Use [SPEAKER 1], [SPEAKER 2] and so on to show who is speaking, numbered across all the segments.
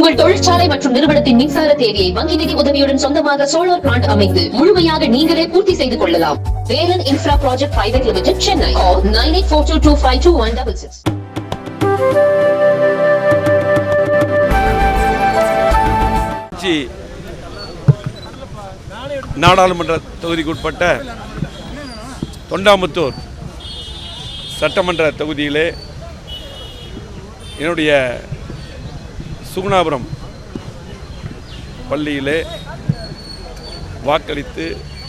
[SPEAKER 1] உங்கள் தொழிற்சாலை மற்றும் நிறுவனத்தின் மின்சார தேவையை வங்கி நிதி உதவியுடன் சொந்தமாக சோலார் பிளான்ட் அமைத்து முழுமையாக நீங்களே பூர்த்தி செய்து கொள்ளலாம். Velan infra project private limited, Chennai. 9842252166.
[SPEAKER 2] நாடாளுமன்ற தொகுதிக்குட்பட்ட தொண்டாமுத்தூர் சட்டமன்ற தொகுதியிலே என்னுடைய சுகுணாபுரம் பள்ளியிலே வாக்களித்து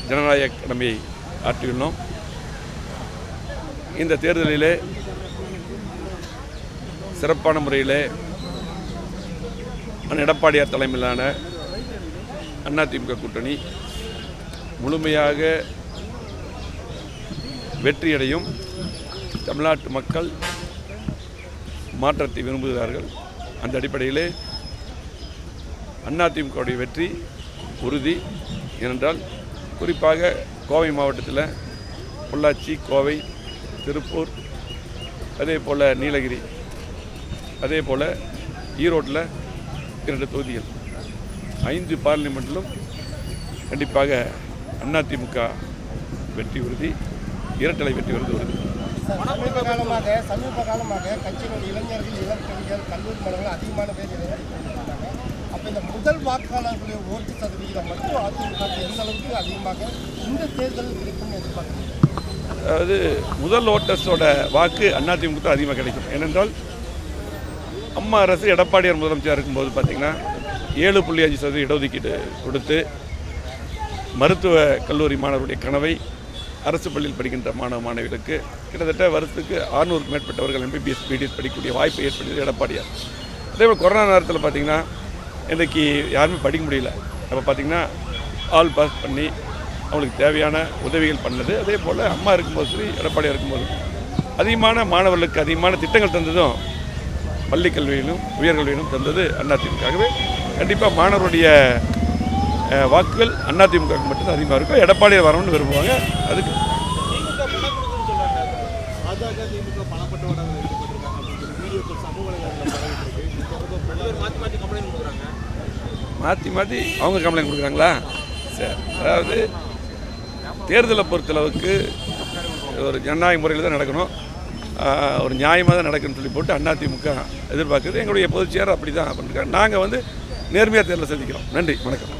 [SPEAKER 2] ஜனநாயக கடமையை ஆற்றியுள்ளோம். இந்த தேர்தலிலே சிறப்பான முறையிலே எடப்பாடியார் தலைமையிலான அதிமுக கூட்டணி முழுமையாக வெற்றியடையும். தமிழ்நாட்டு மக்கள் மாற்றத்தை விரும்புகிறார்கள். அந்த அடிப்படையிலே அதிமுகவுடைய வெற்றி உறுதி. ஏனென்றால் குறிப்பாக கோவை மாவட்டத்தில் பொள்ளாச்சி, கோவை, திருப்பூர், அதே போல் நீலகிரி, அதே போல் ஈரோட்டில் 2 தொகுதிகள், 5 பார்லிமெண்ட்டிலும் கண்டிப்பாக அதிமுக வெற்றி உறுதி, இரட்டலை வெற்றி உறுதி.
[SPEAKER 3] சமீப காலமாக கட்சியினுடைய இளைஞர்கள், இளங்கலைஞர்கள், கல்லூரி மாணவர்கள் அதிகமான பேர் இருக்காங்க. அப்போ இந்த முதல் வாக்காளர்களுடைய ஓட்டு சதவிகிதம் மட்டும் அதிமுக எந்த அளவுக்கு அதிகமாக இந்த தேர்தல் கிடைக்கும்னு எதிர்பார்க்குறீங்க?
[SPEAKER 2] அதாவது முதல் ஓட்டர்ஸோட வாக்கு அதிமுக தான் அதிகமாக கிடைக்கும். ஏனென்றால் அம்மா அரசு எடப்பாடியார் முதலமைச்சராக இருக்கும்போது பார்த்திங்கன்னா 7.5% இடஒதுக்கீடு கொடுத்து மருத்துவ கல்லூரி மாணவருடைய கனவை அரசு பள்ளியில் படிக்கின்ற மாணவிகளுக்கு கிட்டத்தட்ட வருஷத்துக்கு 600க்கு மேற்பட்டவர்கள் MBBS, BDS படிக்கக்கூடிய வாய்ப்பை ஏற்படுத்தியது எடப்பாடியார். அதேபோல் கொரோனா நேரத்தில் பார்த்திங்கன்னா இன்றைக்கி யாருமே படிக்க முடியல. அப்போ பார்த்திங்கன்னா ஆல் பாஸ் பண்ணி அவங்களுக்கு தேவையான உதவிகள் பண்ணது. அதே போல் அம்மா இருக்கும்போது சரி, எடப்பாடியார் இருக்கும்போது அதிகமான மாணவர்களுக்கு அதிகமான திட்டங்கள் தந்ததும் பள்ளி கல்வியிலும் உயர்கல்வியிலும் தந்தது அதிமுகவே. கண்டிப்பாக மாணவருடைய வாக்குகள் அதிமுக மட்டும்தான் அதிகமாக இருக்கும். எடப்பாடியார் வரணும்னு விரும்புவாங்க. அதுக்கு மாற்றி மாற்றி அவங்க கம்ப்ளைண்ட் கொடுக்குறாங்களா? சரி, அதாவது தேர்தலை பொறுத்தளவுக்கு ஒரு ஜனநாயக முறையில் தான் நடக்கணும், ஒரு நியாயமாக தான் நடக்குன்னு சொல்லி போட்டு அதிமுக எதிர்பார்க்குது. எங்களுடைய பொதுச்செயலாளர் அப்படி தான் பண்ணிருக்காங்க. நாங்கள் நேர்மையாக தேர்தலை சந்திக்கிறோம். நன்றி, வணக்கம்.